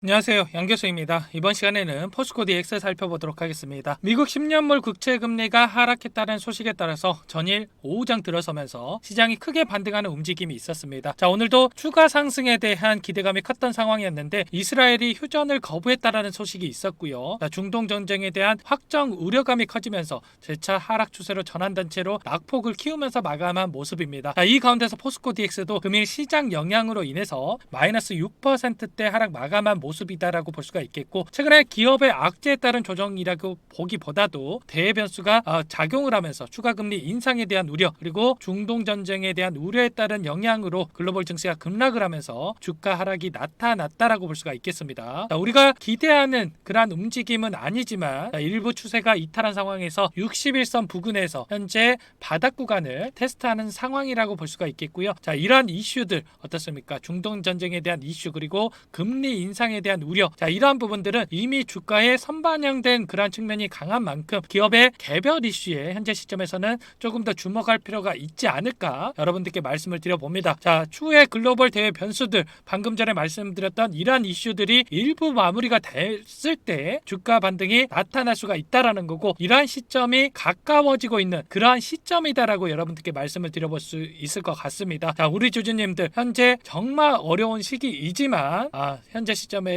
안녕하세요, 양 교수입니다. 이번 시간에는 포스코 DX 살펴보도록 하겠습니다. 미국 10년물 국채 금리가 하락했다는 소식에 따라서 전일 오후장 들어서면서 시장이 크게 반등하는 움직임이 있었습니다. 자, 오늘도 추가 상승에 대한 기대감이 컸던 상황이었는데 이스라엘이 휴전을 거부했다라는 소식이 있었고요. 자, 중동 전쟁에 대한 확정 우려감이 커지면서 재차 하락 추세로 전환된 채로 낙폭을 키우면서 마감한 모습입니다. 자, 이 가운데서 포스코 DX도 금일 시장 영향으로 인해서 마이너스 6%대 하락 마감한 모습이다라고 볼 수가 있겠고, 최근에 기업의 악재에 따른 조정이라고 보기보다도 대변수가 작용을 하면서 추가 금리 인상에 대한 우려, 그리고 중동 전쟁에 대한 우려에 따른 영향으로 글로벌 증시가 급락을 하면서 주가 하락이 나타났다라고 볼 수가 있겠습니다. 자, 우리가 기대하는 그러한 움직임은 아니지만 일부 추세가 이탈한 상황에서 61선 부근에서 현재 바닥 구간을 테스트하는 상황이라고 볼 수가 있겠고요. 자, 이러한 이슈들 어떻습니까? 중동 전쟁에 대한 이슈, 그리고 금리 인상에 대한 우려, 자, 이러한 부분들은 이미 주가에 선반영된 그러한 측면이 강한 만큼 기업의 개별 이슈에 현재 시점에서는 조금 더 주목할 필요가 있지 않을까 여러분들께 말씀을 드려봅니다. 자, 추후에 글로벌 대외 변수들, 방금 전에 말씀드렸던 이러한 이슈들이 일부 마무리가 됐을 때 주가 반등이 나타날 수가 있다라는 거고, 이러한 시점이 가까워지고 있는 그러한 시점이다라고 여러분들께 말씀을 드려볼 수 있을 것 같습니다. 자, 우리 주주님들 현재 정말 어려운 시기이지만 현재 시점에서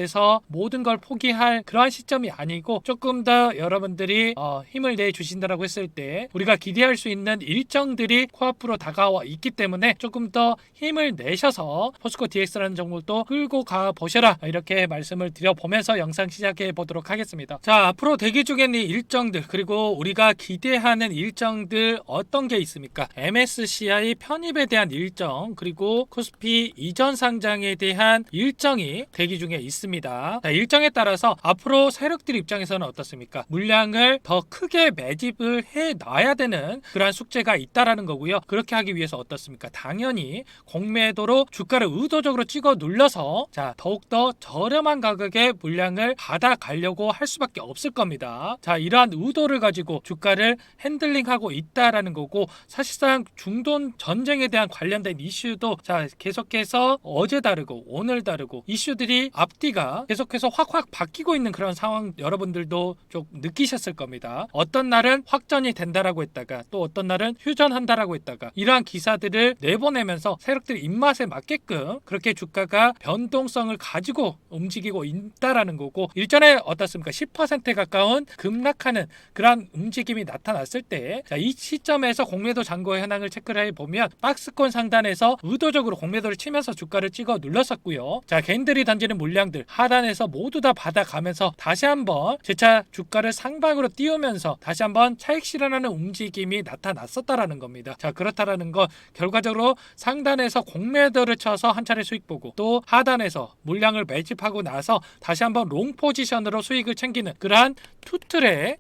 모든 걸 포기할 그러한 시점이 아니고, 조금 더 여러분들이 힘을 내주신다라고 했을 때 우리가 기대할 수 있는 일정들이 코앞으로 다가와 있기 때문에 조금 더 힘을 내셔서 포스코 DX라는 종목도 끌고 가보셔라, 이렇게 말씀을 드려보면서 영상 시작해 보도록 하겠습니다. 자, 앞으로 대기 중에 있는 일정들, 그리고 우리가 기대하는 일정들 어떤 게 있습니까? MSCI 편입에 대한 일정, 그리고 코스피 이전 상장에 대한 일정이 대기 중에 있습니다. 자, 일정에 따라서 앞으로 세력들 입장에서는 어떻습니까? 물량을 더 크게 매집을 해놔야 되는 그러한 숙제가 있다라는 거고요. 그렇게 하기 위해서 어떻습니까? 당연히 공매도로 주가를 의도적으로 찍어 눌러서 더욱더 저렴한 가격에 물량을 받아가려고 할 수밖에 없을 겁니다. 자, 이러한 의도를 가지고 주가를 핸들링하고 있다라는 거고, 사실상 중동 전쟁에 대한 관련된 이슈도 계속해서 어제 다르고 오늘 다르고 이슈들이 앞뒤가 계속해서 확확 바뀌고 있는 그런 상황, 여러분들도 좀 느끼셨을 겁니다. 어떤 날은 확전이 된다라고 했다가 또 어떤 날은 휴전한다라고 했다가 이러한 기사들을 내보내면서 세력들 입맛에 맞게끔 그렇게 주가가 변동성을 가지고 움직이고 있다라는 거고, 일전에 어떻습니까? 10%에 가까운 급락하는 그런 움직임이 나타났을 때, 이 시점에서 공매도 잔고 현황을 체크를 해보면 박스권 상단에서 의도적으로 공매도를 치면서 주가를 찍어 눌렀었고요. 자, 개인들이 던지는 물량들 하단에서 모두 다 받아가면서 다시 한번 재차 주가를 상방으로 띄우면서 다시 한번 차익 실현하는 움직임이 나타났었다라는 겁니다. 자, 그렇다라는 건 결과적으로 상단에서 공매도를 쳐서 한 차례 수익 보고, 또 하단에서 물량을 매집하고 나서 다시 한번 롱 포지션으로 수익을 챙기는 그러한 투트랙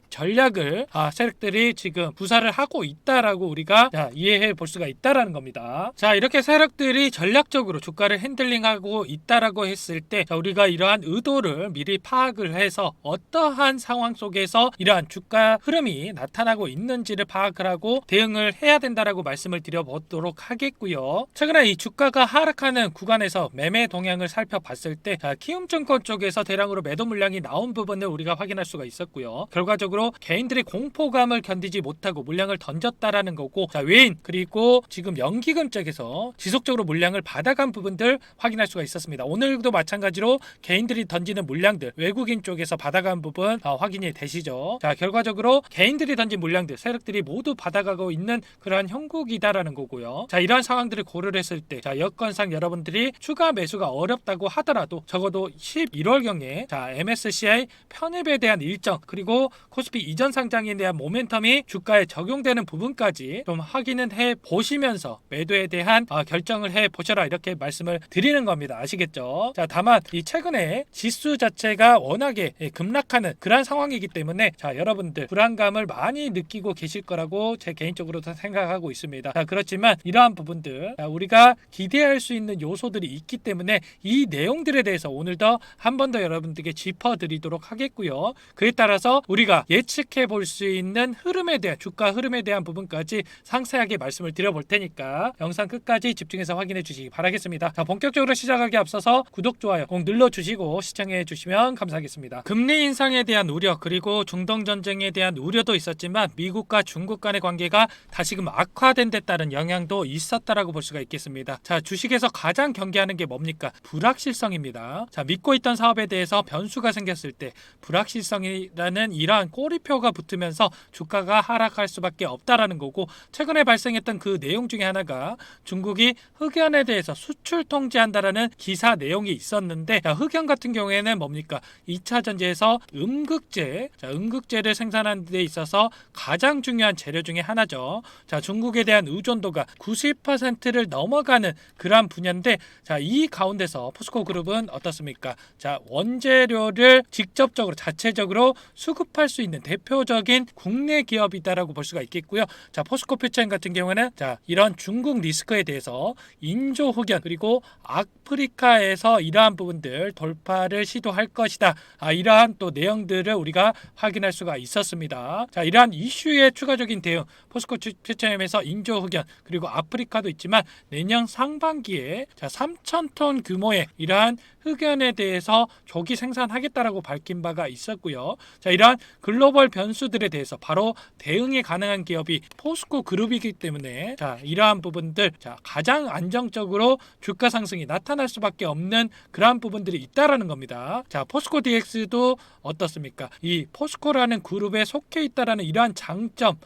전략을 세력들이 지금 구사를 하고 있다라고 우리가 이해해 볼 수가 있다라는 겁니다. 자, 이렇게 세력들이 전략적으로 주가를 핸들링하고 있다라고 했을 때, 우리가 이러한 의도를 미리 파악을 해서 어떠한 상황 속에서 이러한 주가 흐름이 나타나고 있는지를 파악을 하고 대응을 해야 된다라고 말씀을 드려보도록 하겠고요. 최근에 이 주가가 하락하는 구간에서 매매 동향을 살펴봤을 때, 키움증권 쪽에서 대량으로 매도 물량이 나온 부분을 우리가 확인할 수가 있었고요. 결과적으로 개인들이 공포감을 견디지 못하고 물량을 던졌다라는 거고, 외인 그리고 지금 연기금 쪽에서 지속적으로 물량을 받아간 부분들 확인할 수가 있었습니다. 오늘도 마찬가지로 개인들이 던지는 물량들 외국인 쪽에서 받아간 부분 확인이 되시죠. 자, 결과적으로 개인들이 던진 물량들 세력들이 모두 받아가고 있는 그러한 형국이다라는 거고요. 자, 이러한 상황들을 고려를 했을 때, 여건상 여러분들이 추가 매수가 어렵다고 하더라도 적어도 11월경에 MSCI 편입에 대한 일정, 그리고 코스피 이전 상장에 대한 모멘텀이 주가에 적용되는 부분까지 좀 확인은 해 보시면서 매도에 대한 결정을 해 보셔라, 이렇게 말씀을 드리는 겁니다. 아시겠죠? 자, 다만 이 최근에 지수 자체가 워낙에 급락하는 그런 상황이기 때문에 여러분들 불안감을 많이 느끼고 계실 거라고 제 개인적으로도 생각하고 있습니다. 그렇지만 이러한 부분들 우리가 기대할 수 있는 요소들이 있기 때문에 이 내용들에 대해서 오늘 더 한 번 더 여러분들께 짚어드리도록 하겠고요. 그에 따라서 우리가 예측해 볼 수 있는 흐름에 대한, 주가 흐름에 대한 부분까지 상세하게 말씀을 드려볼 테니까 영상 끝까지 집중해서 확인해 주시기 바라겠습니다. 자, 본격적으로 시작하기 앞서서 구독 구독, 좋아요 꼭 눌러주시고 시청해주시면 감사하겠습니다. 금리 인상에 대한 우려 그리고 중동전쟁에 대한 우려도 있었지만 미국과 중국 간의 관계가 다시금 악화된 데 따른 영향도 있었다라고 볼 수가 있겠습니다. 자, 주식에서 가장 경계하는 게 뭡니까? 불확실성입니다. 자, 믿고 있던 사업에 대해서 변수가 생겼을 때 불확실성이라는 이러한 꼬리표가 붙으면서 주가가 하락할 수밖에 없다라는 거고, 최근에 발생했던 그 내용 중에 하나가 중국이 흑연에 대해서 수출 통제한다라는 기사 내용이 있었는데, 자, 흑연 같은 경우에는 뭡니까? 2차 전지에서 음극재, 자, 음극재를 생산하는 데 있어서 가장 중요한 재료 중에 하나죠. 자, 중국에 대한 의존도가 90%를 넘어가는 그러한 분야인데, 자, 이 가운데서 포스코 그룹은 어떻습니까? 자, 원재료를 직접적으로 자체적으로 수급할 수 있는 대표적인 국내 기업이다라고 볼 수가 있겠고요. 자, 포스코 퓨처엠 같은 경우에는 자, 이런 중국 리스크에 대해서 인조 흑연 그리고 아프리카에서 이러한 부분들 돌파를 시도할 것이다. 이러한 또 내용들을 우리가 확인할 수가 있었습니다. 자, 이러한 이슈의 추가적인 대응, 포스코 퓨처엠에서 인조 흑연 그리고 아프리카도 있지만 내년 상반기에 자, 3,000톤 규모의 이러한 흑연에 대해서 조기 생산하겠다라고 밝힌 바가 있었고요. 자, 이러한 글로벌 변수들에 대해서 바로 대응이 가능한 기업이 포스코 그룹이기 때문에 자, 이러한 부분들 자, 가장 안정적으로 주가 상승이 나타날 수밖에 없는 그러한 부분들이 있다라는 겁니다. 자, 포스코 DX도 어떻습니까? 이 포스코라는 그룹에 속해 있다라는 이러한 장점,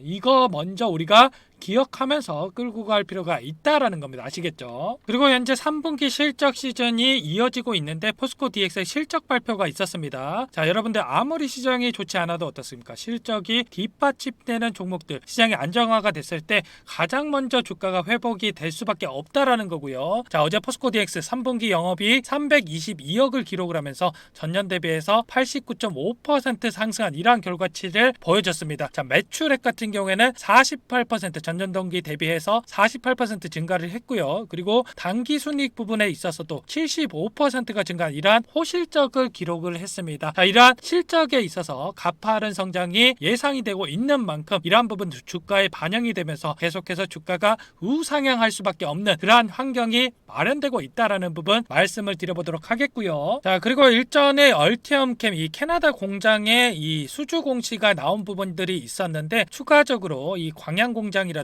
이거 먼저 우리가 기억하면서 끌고 갈 필요가 있다라는 겁니다. 아시겠죠? 그리고 현재 3분기 실적 시즌이 이어지고 있는데 포스코 DX의 실적 발표가 있었습니다. 자, 여러분들 아무리 시장이 좋지 않아도 어떻습니까? 실적이 뒷받침되는 종목들, 시장이 안정화가 됐을 때 가장 먼저 주가가 회복이 될 수밖에 없다라는 거고요. 자, 어제 포스코 DX 3분기 영업이 322억을 기록을 하면서 전년 대비해서 89.5% 상승한 이러한 결과치를 보여줬습니다. 자, 매출액 같은 경우에는 48% 전년 동기 대비해서 48% 증가를 했고요. 그리고 당기순이익 부분에 있어서도 75%가 증가한 이러한 호실적을 기록을 했습니다. 자, 이러한 실적에 있어서 가파른 성장이 예상이 되고 있는 만큼 이러한 부분 주가에 반영이 되면서 계속해서 주가가 우상향할 수밖에 없는 그러한 환경이 마련되고 있다라는 부분 말씀을 드려보도록 하겠고요. 자, 그리고 일전에 얼티엄캠 이 캐나다 공장에 이 수주 공시가 나온 부분들이 있었는데 추가적으로 이 광양 공장이라든지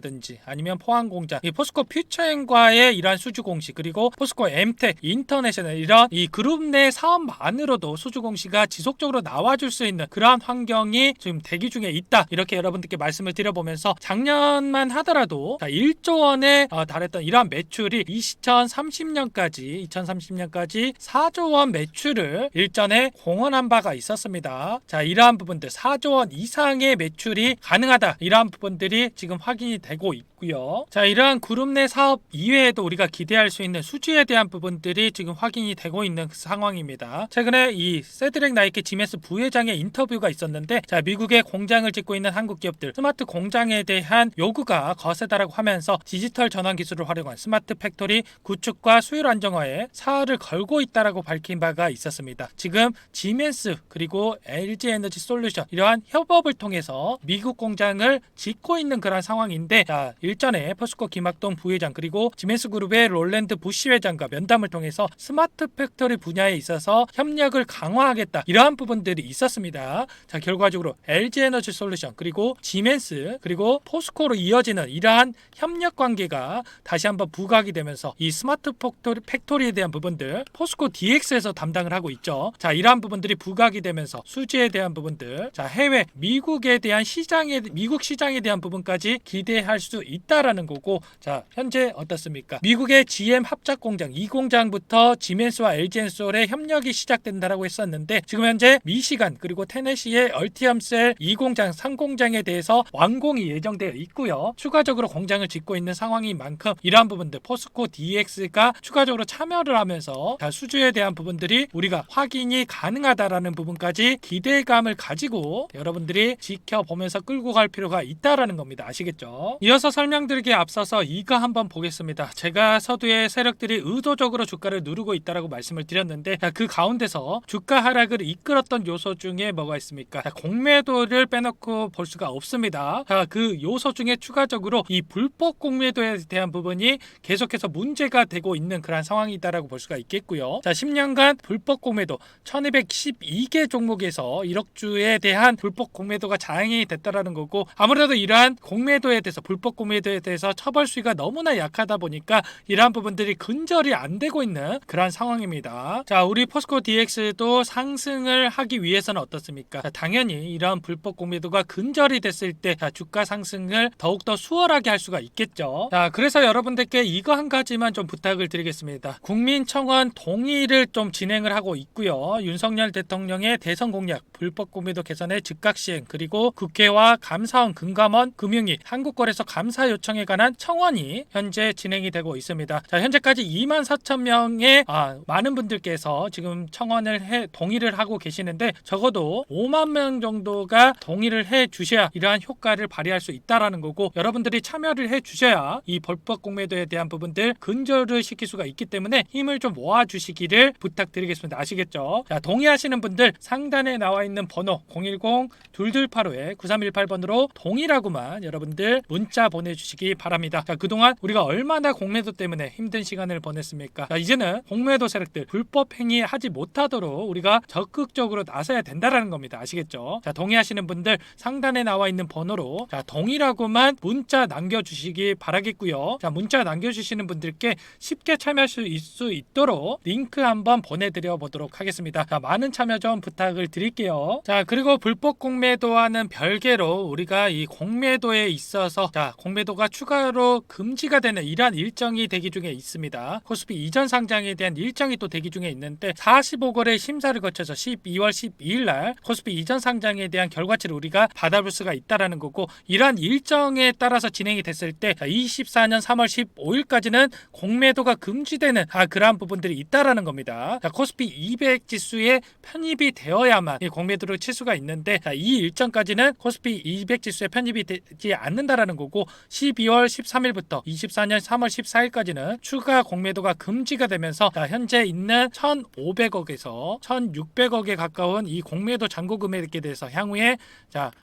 아니면 포항 공장, 이 포스코 퓨처엠과의 이러한 수주 공시 그리고 포스코 엠텍, 인터내셔널 이런 이 그룹 내 사업만으로도 수주 공시가 지속적으로 나와줄 수 있는 그러한 환경이 지금 대기 중에 있다. 이렇게 여러분들께 말씀을 드려보면서 작년만 하더라도 1조 원에 달했던 이러한 매출이 2030년까지 4조 원 매출을 일전에 공언한 바가 있었습니다. 자, 이러한 부분들 4조 원 이상의 매출이 가능하다. 이러한 부분들이 지금 확인이 되고 있고요. 자, 이러한 그룹 내 사업 이외에도 우리가 기대할 수 있는 수주에 대한 부분들이 지금 확인이 되고 있는 상황입니다. 최근에 이 세드렉 나이키 지메스 부회장의 인터뷰가 있었는데, 자, 미국에 공장을 짓고 있는 한국 기업들 스마트 공장에 대한 요구가 거세다라고 하면서 디지털 전환 기술을 활용한 스마트 팩토리 구축과 수율 안정화에 사활을 걸고 있다라고 밝힌 바가 있었습니다. 지금 지멘스 그리고 LG 에너지 솔루션 이러한 협업을 통해서 미국 공장을 짓고 있는 그런 상황인데, 자, 일전에 포스코 김학동 부회장 그리고 지멘스 그룹의 롤랜드 부시 회장과 면담을 통해서 스마트 팩토리 분야에 있어서 협력을 강화하겠다 이러한 부분들이 있었습니다. 자, 결과적으로 LG 에너지 솔루션 그리고 지멘스 그리고 포스코로 이어지는 이러한 협력 관계가 다시 한번 부각이 되면서 이 스마트 팩토리에 대한 부분들 포스코 DX에서 담당을 하고 있죠. 자, 이러한 부분들이 부각이 되면서 수지에 대한 부분들, 자, 해외 미국에 대한 미국 시장에 대한 부분까지 기대할 수 있다라는 거고, 자, 현재 어떻습니까? 미국의 GM 합작 공장 이 공장부터 지멘스와 LG엔솔의 협력이 시작된다라고 했었는데, 지금 현재 미시간 그리고 테네시의 얼티엄셀 2공장 3공장에 대해서 완공이 예정되어 있고요. 추가적으로 공장을 짓고 있는 상황인 만큼 이러한 부분들 포스코 DX가 추가적으로 참여를 하면서 자, 수주에 대한 부분들이 우리가 확인이 가능하다라는 부분까지 기대감을 가지고 여러분들이 지켜보면서 끌고 갈 필요가 있다라는 겁니다. 아시겠죠? 이어서 설명드리기에 앞서서 이거 한번 보겠습니다. 제가 서두에 세력들이 의도적으로 주가를 누르고 있다라고 말씀을 드렸는데, 자, 그 가운데서 주가 하락을 이끌었던 요소 중에 뭐가 있습니까? 자, 공매도를 빼놓고 볼 수가 없습니다. 자, 그 요소 중에 추가적으로 이 불법 공매도에 대한 부분이 계속해서 문제가 되고 있는 그런 상황이다라고 볼 수가 있겠고요. 자, 10년간 불법 공매도 1212개 종목에서 1억주에 대한 불법 공매도가 장행이 됐다라는 거고, 아무래도 이러한 공매도에 대해서 불법 공매도에 대해서 처벌 수위가 너무나 약하다 보니까 이러한 부분들이 근절이 안 되고 있는 그런 상황입니다. 자, 우리 포스코 DX도 상승을 하기 위해서는 어떻습니까? 자, 당연히 이러한 불법 공매도가 근절이 됐을 때 주가 상승을 더욱더 수월하게 할 수가 있겠죠. 자, 그래서 여러분들께 이거 한 가지만 좀 부탁을 드리겠습니다. 국민청원 동의를 좀 진행을 하고 있고요. 윤석열 대통령의 대선 공약 불법 공매도 개선의 즉각 시행, 그리고 국회와 감사원, 금감원, 금융위, 한국거래소 감사 요청에 관한 청원이 현재 진행이 되고 있습니다. 자, 현재까지 24,000명의 많은 분들께서 지금 청원을 동의를 하고 계시는데, 적어도 5만 명 정도가 동의를 해 주셔야 이러한 효과를 발휘할 수 있다라는 거고, 여러분들이 참여를 해 주셔야 이 불법 공매도에 대한 부분들 근절을 시킬 수가 있기 때문에 힘을 좀 모아 주시기를 부탁드리겠습니다. 아시겠죠? 자, 동의하시는 분들 상단에 나와 있는 번호 010-2285-9318번으로 동의라고만 여러분들 문자 보내주시기 바랍니다. 자, 그동안 우리가 얼마나 공매도 때문에 힘든 시간을 보냈습니까? 자, 이제는 공매도 세력들 불법 행위 하지 못하도록 우리가 적극적으로 나서야 된다라는 겁니다. 아시겠죠? 자, 동의하시는 분들 상단에 나와 있는 번호로 동의라고만 문자 남겨주시기 바라겠고요. 자, 문자 남겨주시는 분들께 쉽게 참여할 수 있도록 링크 한번 보내드려 보도록 하겠습니다. 자, 많은 참여 좀 부탁을 드릴게요. 자, 그리고 불법 공매도와는 별개로 우리가 이 공매도에 있어서 공매도가 추가로 금지가 되는 이러한 일정이 대기 중에 있습니다. 코스피 이전 상장에 대한 일정이 또 대기 중에 있는데, 45거래 심사를 거쳐서 12월 12일 날 코스피 이전 상장에 대한 결과치를 우리가 받아볼 수가 있다라는 거고, 이러한 일정에 따라서 진행이 됐을 때 24년 3월 15일까지는 공매도가 금지되는 그러한 부분들이 있다라는 겁니다. 자, 코스피 200 지수에 편입이 되어야만 이 공매도를 칠 수가 있는데, 이 일정까지는 코스피 200 지수에 편입이 되지 않는다라는 거고, 12월 13일부터 24년 3월 14일까지는 추가 공매도가 금지가 되면서 현재 있는 1,500억에서 1,600억에 가까운 이 공매도 잔고 금액에 대해서 향후에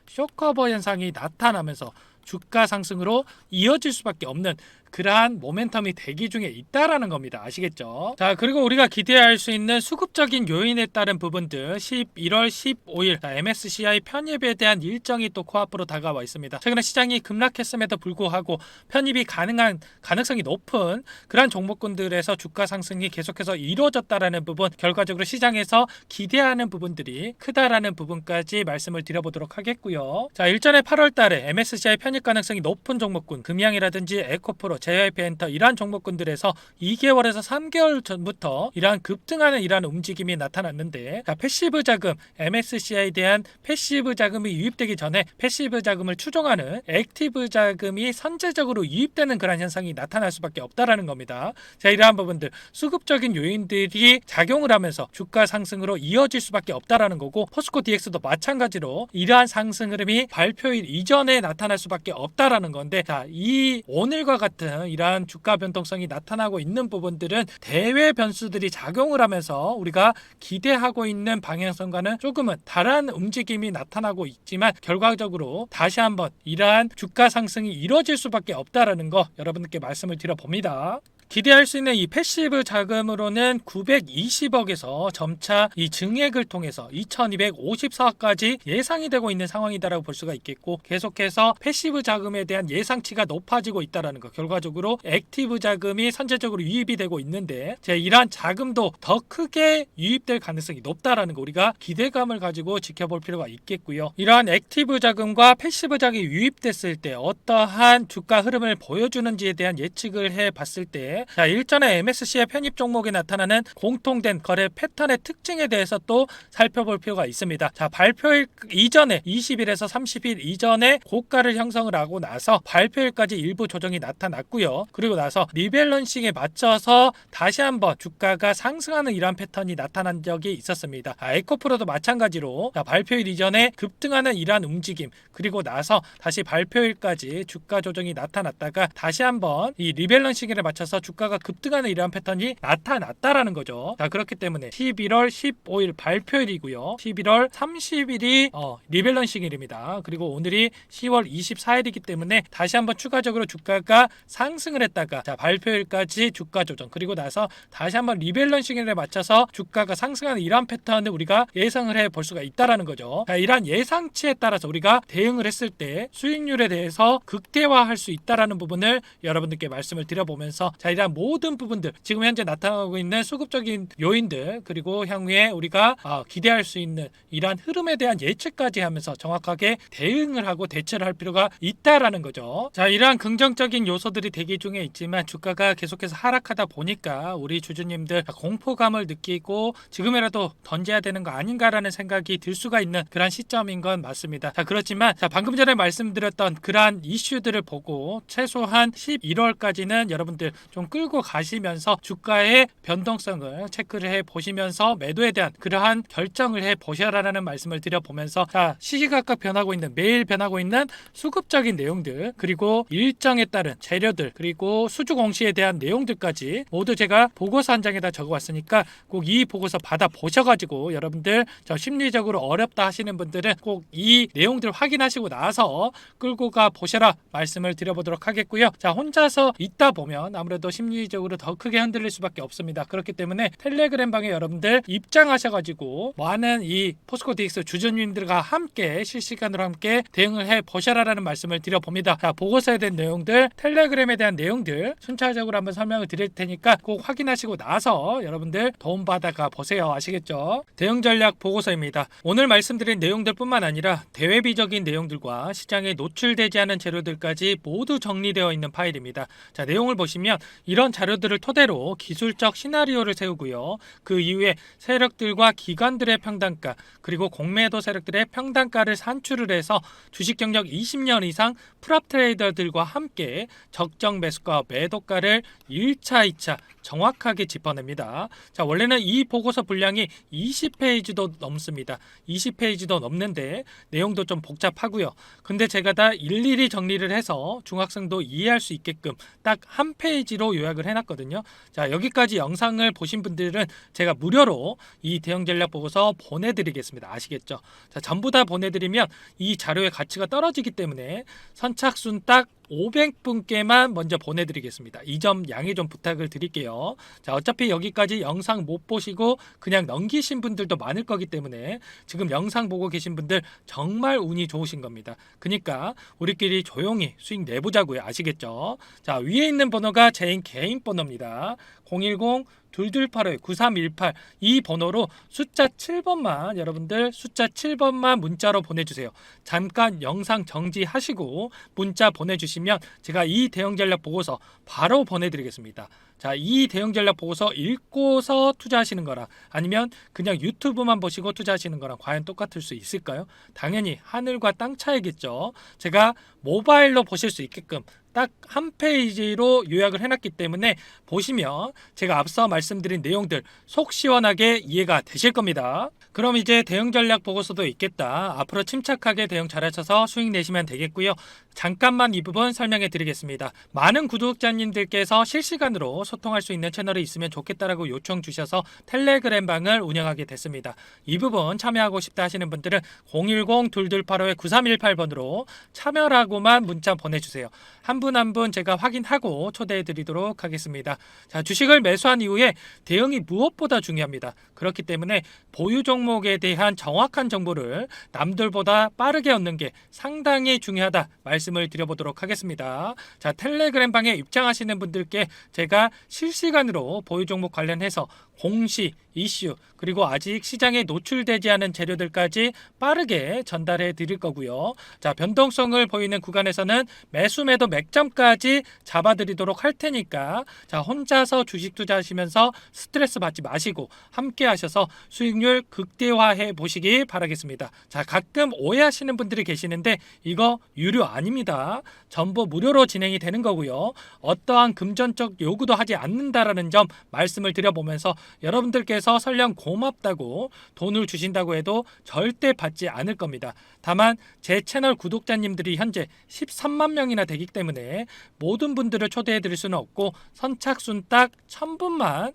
쇼커버 현상이 나타나면서 주가 상승으로 이어질 수밖에 없는 그러한 모멘텀이 대기 중에 있다라는 겁니다. 아시겠죠? 자, 그리고 우리가 기대할 수 있는 수급적인 요인에 따른 부분들, 11월 15일 MSCI 편입에 대한 일정이 또 코앞으로 다가와 있습니다. 최근에 시장이 급락했음에도 불구하고 편입이 가능한 가능성이 높은 그러한 종목군들에서 주가 상승이 계속해서 이루어졌다라는 부분, 결과적으로 시장에서 기대하는 부분들이 크다라는 부분까지 말씀을 드려보도록 하겠고요. 자, 일전에 8월 달에 MSCI 편입 가능성이 높은 종목군, 금양이라든지 에코프로, JYP 엔터 이러한 종목군들에서 2개월에서 3개월 전부터 이러한 급등하는 이러한 움직임이 나타났는데, 패시브 자금, MSCI에 대한 패시브 자금이 유입되기 전에 패시브 자금을 추종하는 액티브 자금이 선제적으로 유입되는 그런 현상이 나타날 수밖에 없다라는 겁니다. 자, 이러한 부분들 수급적인 요인들이 작용을 하면서 주가 상승으로 이어질 수밖에 없다라는 거고, 포스코 DX도 마찬가지로 이러한 상승 흐름이 발표일 이전에 나타날 수밖에 없다라는 건데, 이 오늘과 같은 이러한 주가 변동성이 나타나고 있는 부분들은 대외 변수들이 작용을 하면서 우리가 기대하고 있는 방향성과는 조금은 다른 움직임이 나타나고 있지만, 결과적으로 다시 한번 이러한 주가 상승이 이루어질 수밖에 없다라는 거 여러분들께 말씀을 드려봅니다. 기대할 수 있는 이 패시브 자금으로는 920억에서 점차 이 증액을 통해서 2254억까지 예상이 되고 있는 상황이다라고 볼 수가 있겠고, 계속해서 패시브 자금에 대한 예상치가 높아지고 있다라는 거, 결과적으로 액티브 자금이 선제적으로 유입이 되고 있는데, 이러한 자금도 더 크게 유입될 가능성이 높다라는 거 우리가 기대감을 가지고 지켜볼 필요가 있겠고요. 이러한 액티브 자금과 패시브 자금이 유입됐을 때 어떠한 주가 흐름을 보여주는지에 대한 예측을 해봤을 때, 일전에 MSCI 편입 종목에 나타나는 공통된 거래 패턴의 특징에 대해서 또 살펴볼 필요가 있습니다. 발표일 이전에 20일에서 30일 이전에 고가를 형성을 하고 나서 발표일까지 일부 조정이 나타났고요. 그리고 나서 리밸런싱에 맞춰서 다시 한번 주가가 상승하는 이러한 패턴이 나타난 적이 있었습니다. 에코프로도 마찬가지로 발표일 이전에 급등하는 이러한 움직임, 그리고 나서 다시 발표일까지 주가 조정이 나타났다가 다시 한번 이 리밸런싱에 맞춰서 주가가 급등하는 이러한 패턴이 나타났다라는 거죠. 자, 그렇기 때문에 11월 15일 발표일이고요. 11월 30일이 리밸런싱일입니다. 그리고 오늘이 10월 24일이기 때문에 다시 한번 추가적으로 주가가 상승을 했다가 자, 발표일까지 주가 조정, 그리고 나서 다시 한번 리밸런싱일에 맞춰서 주가가 상승하는 이러한 패턴을 우리가 예상을 해 볼 수가 있다라는 거죠. 자, 이러한 예상치에 따라서 우리가 대응을 했을 때 수익률에 대해서 극대화할 수 있다라는 부분을 여러분들께 말씀을 드려보면서 자, 이러한 모든 부분들, 지금 현재 나타나고 있는 수급적인 요인들, 그리고 향후에 우리가 기대할 수 있는 이러한 흐름에 대한 예측까지 하면서 정확하게 대응을 하고 대처를 할 필요가 있다라는 거죠. 자, 이러한 긍정적인 요소들이 대기 중에 있지만 주가가 계속해서 하락하다 보니까 우리 주주님들 공포감을 느끼고 지금이라도 던져야 되는 거 아닌가라는 생각이 들 수가 있는 그런 시점인 건 맞습니다. 자, 그렇지만 방금 전에 말씀드렸던 그러한 이슈들을 보고 최소한 11월까지는 여러분들 좀 끌고 가시면서 주가의 변동성을 체크를 해 보시면서 매도에 대한 그러한 결정을 해 보셔라라는 말씀을 드려보면서 자, 시시각각 변하고 있는, 매일 변하고 있는 수급적인 내용들, 그리고 일정에 따른 재료들, 그리고 수주 공시에 대한 내용들까지 모두 제가 보고서 한 장에다 적어왔으니까 꼭 이 보고서 받아 보셔가지고 여러분들 심리적으로 어렵다 하시는 분들은 꼭 이 내용들 확인하시고 나서 끌고 가 보셔라 말씀을 드려보도록 하겠고요. 자, 혼자서 있다 보면 아무래도 심리적으로 더 크게 흔들릴 수밖에 없습니다. 그렇기 때문에 텔레그램 방에 여러분들 입장하셔가지고 많은 이 포스코 DX 주주님들과 함께 실시간으로 함께 대응을 해 보셔라라는 말씀을 드려봅니다. 자, 보고서에 대한 내용들, 텔레그램에 대한 내용들 순차적으로 한번 설명을 드릴 테니까 꼭 확인하시고 나서 여러분들 도움받아가 보세요. 아시겠죠? 대응 전략 보고서입니다. 오늘 말씀드린 내용들 뿐만 아니라 대외비적인 내용들과 시장에 노출되지 않은 재료들까지 모두 정리되어 있는 파일입니다. 자, 내용을 보시면 이런 자료들을 토대로 기술적 시나리오를 세우고요. 그 이후에 세력들과 기관들의 평단가, 그리고 공매도 세력들의 평단가를 산출을 해서 주식 경력 20년 이상 프랍 트레이더들과 함께 적정 매수가 매도가를 1차, 2차 정확하게 짚어냅니다. 자, 원래는 이 보고서 분량이 20페이지도 넘습니다. 20페이지도 넘는데 내용도 좀 복잡하고요. 근데 제가 다 일일이 정리를 해서 중학생도 이해할 수 있게끔 딱 한 페이지로 요약을 해놨거든요. 자, 여기까지 영상을 보신 분들은 제가 무료로 이 대응 전략 보고서 보내드리겠습니다. 아시겠죠? 자, 전부 다 보내드리면 이 자료의 가치가 떨어지기 때문에 선착순 딱 500분께만 먼저 보내드리겠습니다. 이 점 양해 좀 부탁을 드릴게요. 자, 어차피 여기까지 영상 못 보시고 그냥 넘기신 분들도 많을 거기 때문에 지금 영상 보고 계신 분들 정말 운이 좋으신 겁니다. 그러니까 우리끼리 조용히 수익 내보자고요. 아시겠죠? 자, 위에 있는 번호가 제 개인 번호입니다. 010-2285-9318 이 번호로 숫자 7번만 여러분들 숫자 7번만 문자로 보내주세요. 잠깐 영상 정지하시고 문자 보내주시면 제가 이 대응 전략 보고서 바로 보내드리겠습니다. 자, 이 대응 전략 보고서 읽고서 투자하시는 거랑 아니면 그냥 유튜브만 보시고 투자하시는 거랑 과연 똑같을 수 있을까요? 당연히 하늘과 땅 차이겠죠. 제가 모바일로 보실 수 있게끔 딱 한 페이지로 요약을 해놨기 때문에 보시면 제가 앞서 말씀드린 내용들 속 시원하게 이해가 되실 겁니다. 그럼 이제 대응 전략 보고서도 있겠다. 앞으로 침착하게 대응 잘하셔서 수익 내시면 되겠고요. 잠깐만 이 부분 설명해 드리겠습니다. 많은 구독자님들께서 실시간으로 소통할 수 있는 채널이 있으면 좋겠다라고 요청 주셔서 텔레그램 방을 운영하게 됐습니다. 이 부분 참여하고 싶다 하시는 분들은 010-2285-9318번으로 참여라고만 문자 보내주세요. 한 분 한 분 제가 확인하고 초대해 드리도록 하겠습니다. 자, 주식을 매수한 이후에 대응이 무엇보다 중요합니다. 그렇기 때문에 보유 종목에 대한 정확한 정보를 남들보다 빠르게 얻는 게 상당히 중요하다 말씀을 드려보도록 하겠습니다. 자, 텔레그램 방에 입장하시는 분들께 제가 실시간으로 보유 종목 관련해서 공시, 이슈, 그리고 아직 시장에 노출되지 않은 재료들까지 빠르게 전달해 드릴 거고요. 자, 변동성을 보이는 구간에서는 매수 매도 맥점까지 잡아드리도록 할 테니까 자, 혼자서 주식 투자하시면서 스트레스 받지 마시고 함께 하셔서 수익률 극대화해 보시기 바라겠습니다. 자, 가끔 오해하시는 분들이 계시는데 이거 유료 아니에요. 아닙니다. 전부 무료로 진행이 되는 거고요. 어떠한 금전적 요구도 하지 않는다라는 점 말씀을 드려보면서 여러분들께서 설령 고맙다고 돈을 주신다고 해도 절대 받지 않을 겁니다. 다만 제 채널 구독자님들이 현재 13만 명이나 되기 때문에 모든 분들을 초대해 드릴 수는 없고 선착순 딱 1000분만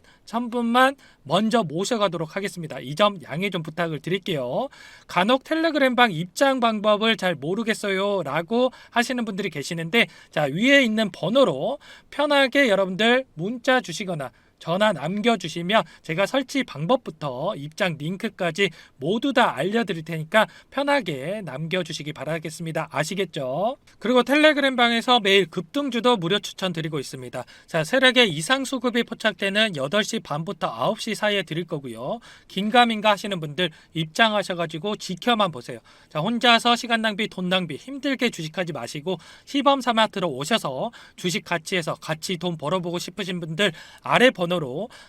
먼저 모셔가도록 하겠습니다. 이 점 양해 좀 부탁을 드릴게요. 간혹 텔레그램방 입장 방법을 잘 모르겠어요 라고 하시는 분들이 계시는데, 자, 위에 있는 번호로 편하게 여러분들 문자 주시거나 전화 남겨주시면 제가 설치 방법부터 입장 링크까지 모두 다 알려드릴 테니까 편하게 남겨주시기 바라겠습니다. 아시겠죠? 그리고 텔레그램 방에서 매일 급등주도 무료 추천드리고 있습니다. 자, 세력의 이상 수급이 포착되는 8시 반부터 9시 사이에 드릴 거고요. 긴가민가 하시는 분들 입장하셔가지고 지켜만 보세요. 자, 혼자서 시간 낭비, 돈 낭비 힘들게 주식하지 마시고 시범 삼아 들어오셔서 주식 같이 해서 같이 돈 벌어보고 싶으신 분들 아래 번호로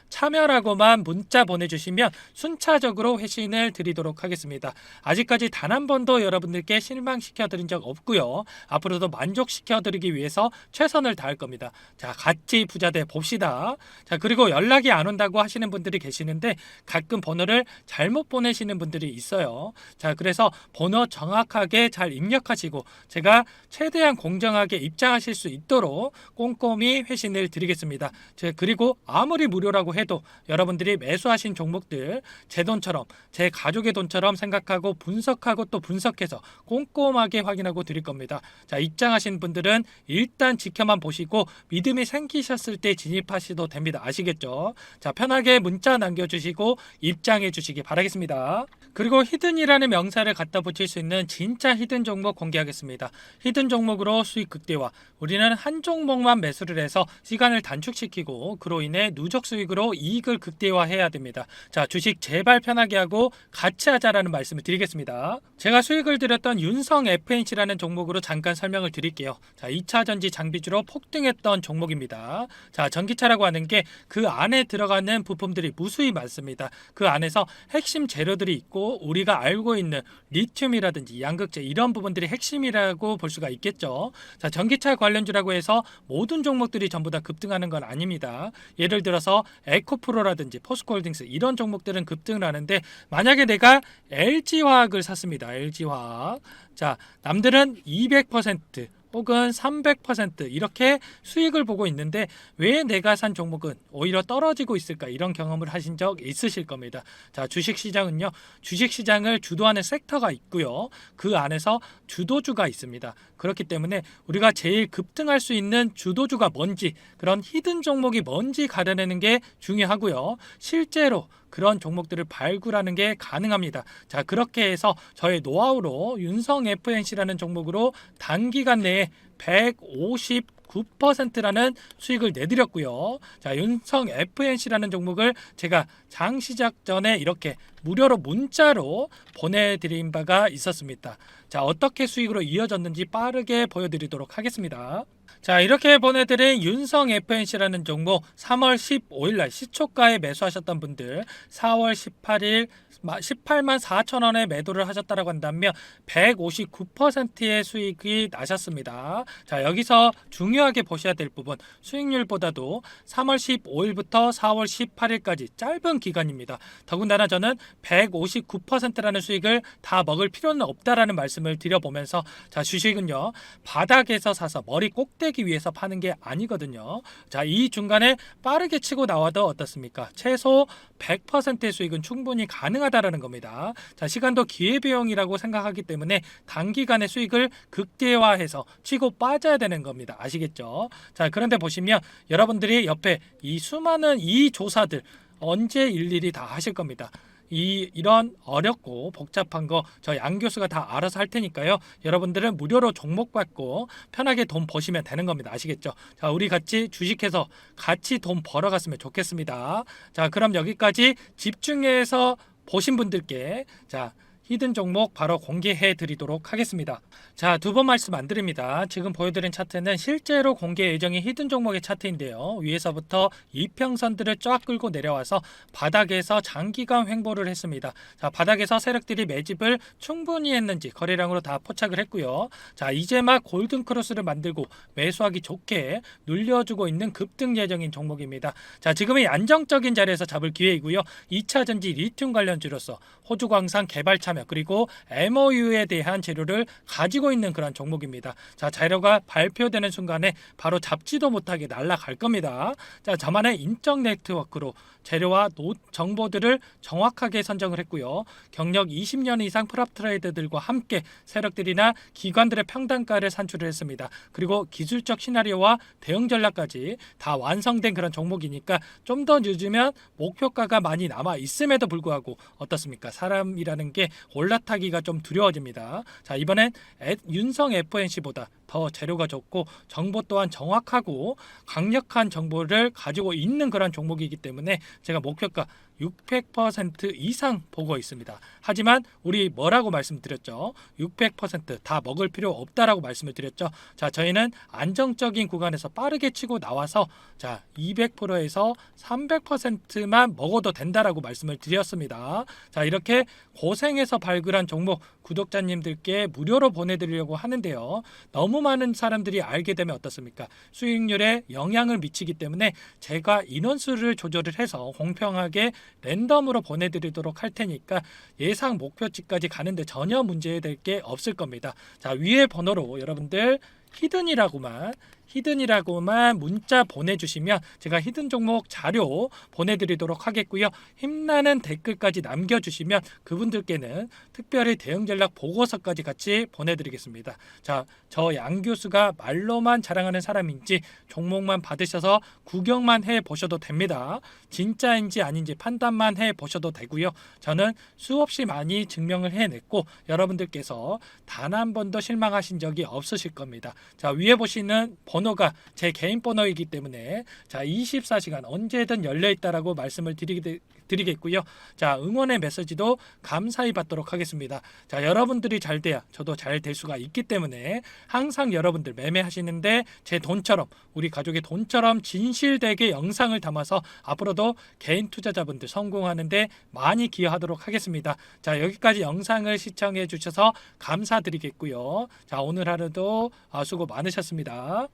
참여라고만 문자 보내주시면 순차적으로 회신을 드리도록 하겠습니다. 아직까지 단 한 번도 여러분들께 실망시켜드린 적 없고요. 앞으로도 만족시켜드리기 위해서 최선을 다할 겁니다. 자, 같이 부자돼 봅시다. 자, 그리고 연락이 안 온다고 하시는 분들이 계시는데 가끔 번호를 잘못 보내시는 분들이 있어요. 자, 그래서 번호 정확하게 잘 입력하시고 제가 최대한 공정하게 입장하실 수 있도록 꼼꼼히 회신을 드리겠습니다. 그리고 아무리 무료라고 해도 여러분들이 매수하신 종목들 제 돈처럼, 제 가족의 돈처럼 생각하고 분석하고 또 분석해서 꼼꼼하게 확인하고 드릴 겁니다. 자, 입장하신 분들은 일단 지켜만 보시고 믿음이 생기셨을 때 진입하셔도 됩니다. 아시겠죠? 자, 편하게 문자 남겨주시고 입장해 주시기 바라겠습니다. 그리고 히든이라는 명사를 갖다 붙일 수 있는 진짜 히든 종목 공개하겠습니다. 히든 종목으로 수익 극대화. 우리는 한 종목만 매수를 해서 시간을 단축시키고 그로 인해 누적 수익으로 이익을 극대화해야 됩니다. 자, 주식 제발 편하게 하고 같이 하자라는 말씀을 드리겠습니다. 제가 수익을 드렸던 윤성 FNC라는 종목으로 잠깐 설명을 드릴게요. 자, 2차전지 장비주로 폭등했던 종목입니다. 자, 전기차라고 하는 게 그 안에 들어가는 부품들이 무수히 많습니다. 그 안에서 핵심 재료들이 있고 우리가 알고 있는 리튬이라든지 양극재 이런 부분들이 핵심이라고 볼 수가 있겠죠. 자, 전기차 관련주라고 해서 모든 종목들이 전부 다 급등하는 건 아닙니다. 예를 들어서 에코프로라든지 포스코홀딩스 이런 종목들은 급등을 하는데 만약에 내가 LG화학을 샀습니다. LG화학. 자, 남들은 200% 혹은 300% 이렇게 수익을 보고 있는데 왜 내가 산 종목은 오히려 떨어지고 있을까? 이런 경험을 하신 적 있으실 겁니다. 자, 주식시장은요, 주식시장을 주도하는 섹터가 있고요. 그 안에서 주도주가 있습니다. 그렇기 때문에 우리가 제일 급등할 수 있는 주도주가 뭔지, 그런 히든 종목이 뭔지 가려내는 게 중요하고요. 실제로 그런 종목들을 발굴하는 게 가능합니다. 자, 그렇게 해서 저의 노하우로 윤성 FNC라는 종목으로 단기간 내에 159%라는 수익을 내드렸고요. 자, 윤성 FNC라는 종목을 제가 장 시작 전에 이렇게 무료로 문자로 보내드린 바가 있었습니다. 자, 어떻게 수익으로 이어졌는지 빠르게 보여드리도록 하겠습니다. 자, 이렇게 보내드린 윤성 FNC라는 종목 3월 15일날 시초가에 매수하셨던 분들 4월 18일 18만 4천 원에 매도를 하셨다고 한다면 159%의 수익이 나셨습니다. 자, 여기서 중요하게 보셔야 될 부분, 수익률보다도 3월 15일부터 4월 18일까지 짧은 기간입니다. 더군다나 저는 159%라는 수익을 다 먹을 필요는 없다라는 말씀을 드려보면서, 자, 주식은요 바닥에서 사서 머리 꼭대기 위해서 파는 게 아니거든요. 자, 이 중간에 빠르게 치고 나와도 어떻습니까? 최소 100%의 수익은 충분히 가능하다라는 겁니다. 자, 시간도 기회비용이라고 생각하기 때문에 단기간의 수익을 극대화해서 치고 빠져야 되는 겁니다. 아시겠죠? 자, 그런데 보시면 여러분들이 옆에 이 수많은 이 조사들 언제 일일이 다 하실 겁니다. 이런 어렵고 복잡한 거 저희 양 교수가 다 알아서 할 테니까요. 여러분들은 무료로 종목 받고 편하게 돈 버시면 되는 겁니다. 아시겠죠? 자, 우리 같이 주식해서 같이 돈 벌어갔으면 좋겠습니다. 자, 그럼 여기까지 집중해서 보신 분들께 자 히든 종목 바로 공개해 드리도록 하겠습니다. 자, 두 번 말씀 안 드립니다. 지금 보여드린 차트는 실제로 공개 예정인 히든 종목의 차트인데요. 위에서부터 이평선들을 쫙 끌고 내려와서 바닥에서 장기간 횡보를 했습니다. 자, 바닥에서 세력들이 매집을 충분히 했는지 거래량으로 다 포착을 했고요. 자, 이제 막 골든 크로스를 만들고 매수하기 좋게 눌려주고 있는 급등 예정인 종목입니다. 자, 지금이 안정적인 자리에서 잡을 기회이고요. 2차 전지 리튬 관련주로서 호주 광산 개발 참여 그리고 MOU에 대한 재료를 가지고 있는 그런 종목입니다. 자, 재료가 발표되는 순간에 바로 잡지도 못하게 날아갈 겁니다. 자, 저만의 인적 네트워크로 재료와 정보들을 정확하게 선정을 했고요. 경력 20년 이상 프랍 트레이더들과 함께 세력들이나 기관들의 평단가를 산출을 했습니다. 그리고 기술적 시나리오와 대응 전략까지 다 완성된 그런 종목이니까 좀 더 늦으면 목표가가 많이 남아 있음에도 불구하고 어떻습니까? 사람이라는 게 올라타기가 좀 두려워집니다. 자, 이번엔 윤성 FNC보다 더 재료가 좋고 정보 또한 정확하고 강력한 정보를 가지고 있는 그런 종목이기 때문에 제가 목표가 600% 이상 보고 있습니다. 하지만 우리 뭐라고 말씀드렸죠? 600%다 먹을 필요 없다라고 말씀을 드렸죠. 자, 저희는 안정적인 구간에서 빠르게 치고 나와서 자, 200%에서 300%만 먹어도 된다라고 말씀을 드렸습니다. 자, 이렇게 고생해서 발굴한 종목 구독자님들께 무료로 보내드리려고 하는데요. 너무 많은 사람들이 알게 되면 어떻습니까? 수익률에 영향을 미치기 때문에 제가 인원수를 조절을 해서 공평하게 랜덤으로 보내드리도록 할 테니까 예상 목표치까지 가는데 전혀 문제될 게 없을 겁니다. 자, 위에 번호로 여러분들 히든이라고만 문자 보내주시면 제가 히든 종목 자료 보내드리도록 하겠고요. 힘나는 댓글까지 남겨주시면 그분들께는 특별히 대응 전략 보고서까지 같이 보내드리겠습니다. 자, 저 양 교수가 말로만 자랑하는 사람인지 종목만 받으셔서 구경만 해보셔도 됩니다. 진짜인지 아닌지 판단만 해보셔도 되고요. 저는 수없이 많이 증명을 해냈고 여러분들께서 단 한 번도 실망하신 적이 없으실 겁니다. 자, 위에 보시는 번호가 제 개인 번호이기 때문에 자, 24시간 언제든 열려 있다라고 말씀을 드리겠고요. 자, 응원의 메시지도 감사히 받도록 하겠습니다. 자, 여러분들이 잘 돼야 저도 잘 될 수가 있기 때문에 항상 여러분들 매매하시는데 제 돈처럼 우리 가족의 돈처럼 진실되게 영상을 담아서 앞으로도 개인 투자자분들 성공하는데 많이 기여하도록 하겠습니다. 자, 여기까지 영상을 시청해 주셔서 감사드리겠고요. 자, 오늘 하루도 수고 많으셨습니다.